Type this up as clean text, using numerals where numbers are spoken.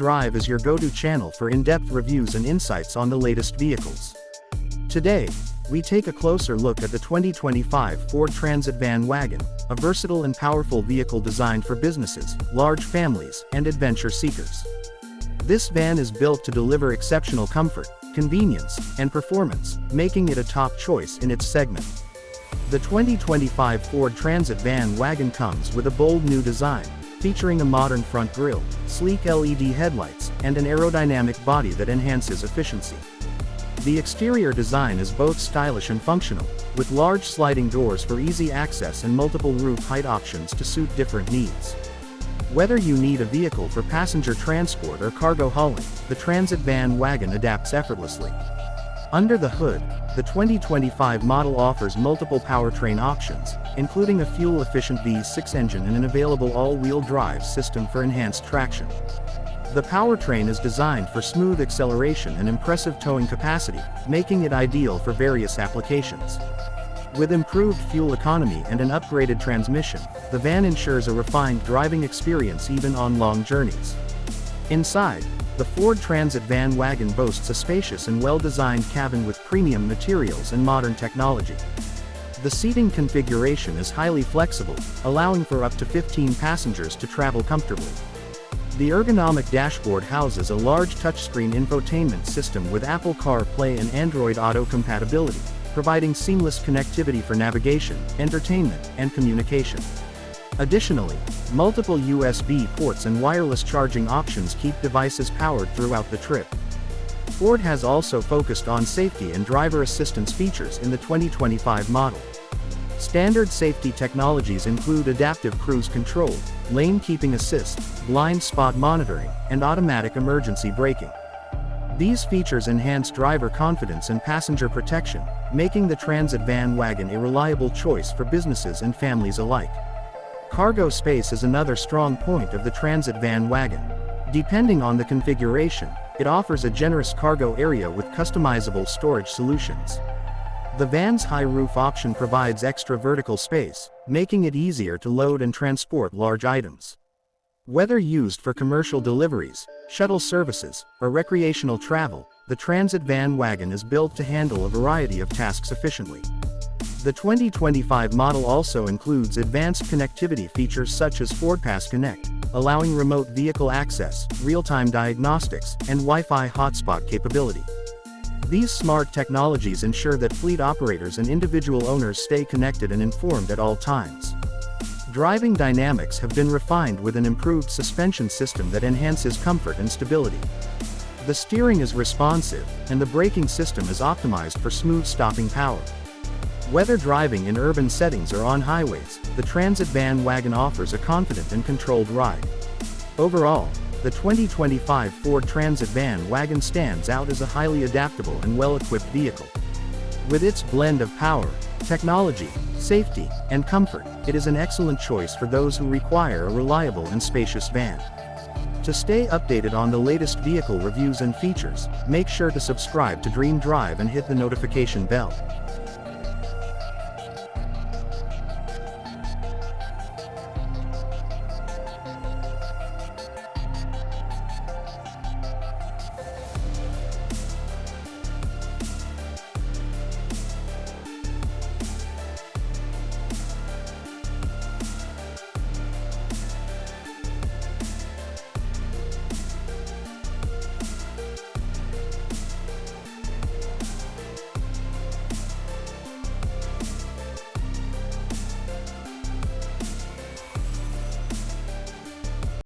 Drive is your go-to channel for in-depth reviews and insights on the latest vehicles. Today, we take a closer look at the 2025 Ford Transit Van Wagon, a versatile and powerful vehicle designed for businesses, large families, and adventure seekers. This van is built to deliver exceptional comfort, convenience, and performance, making it a top choice in its segment. The 2025 Ford Transit Van Wagon comes with a bold new design, featuring a modern front grille, sleek LED headlights, and an aerodynamic body that enhances efficiency. The exterior design is both stylish and functional, with large sliding doors for easy access and multiple roof height options to suit different needs. Whether you need a vehicle for passenger transport or cargo hauling, the Transit Van Wagon adapts effortlessly. Under the hood, the 2025 model offers multiple powertrain options, including a fuel-efficient V6 engine and an available all-wheel drive system for enhanced traction. The powertrain is designed for smooth acceleration and impressive towing capacity, making it ideal for various applications. With improved fuel economy and an upgraded transmission, the van ensures a refined driving experience even on long journeys. Inside, the Ford Transit Van Wagon boasts a spacious and well-designed cabin with premium materials and modern technology. The seating configuration is highly flexible, allowing for up to 15 passengers to travel comfortably. The ergonomic dashboard houses a large touchscreen infotainment system with Apple CarPlay and Android Auto compatibility, providing seamless connectivity for navigation, entertainment, and communication. Additionally, multiple USB ports and wireless charging options keep devices powered throughout the trip. Ford has also focused on safety and driver assistance features in the 2025 model. Standard safety technologies include adaptive cruise control, lane keeping assist, blind spot monitoring, and automatic emergency braking. These features enhance driver confidence and passenger protection, making the Transit Van Wagon a reliable choice for businesses and families alike. Cargo space is another strong point of the Transit Van Wagon. Depending on the configuration, it offers a generous cargo area with customizable storage solutions. The van's high roof option provides extra vertical space, making it easier to load and transport large items. Whether used for commercial deliveries, shuttle services, or recreational travel, the Transit Van Wagon is built to handle a variety of tasks efficiently. The 2025 model also includes advanced connectivity features such as FordPass Connect, allowing remote vehicle access, real-time diagnostics, and Wi-Fi hotspot capability. These smart technologies ensure that fleet operators and individual owners stay connected and informed at all times. Driving dynamics have been refined with an improved suspension system that enhances comfort and stability. The steering is responsive, and the braking system is optimized for smooth stopping power. Whether driving in urban settings or on highways, the Transit Van Wagon offers a confident and controlled ride. Overall, the 2025 Ford Transit Van Wagon stands out as a highly adaptable and well-equipped vehicle. With its blend of power, technology, safety, and comfort, it is an excellent choice for those who require a reliable and spacious van. To stay updated on the latest vehicle reviews and features, make sure to subscribe to Dream Drive and hit the notification bell.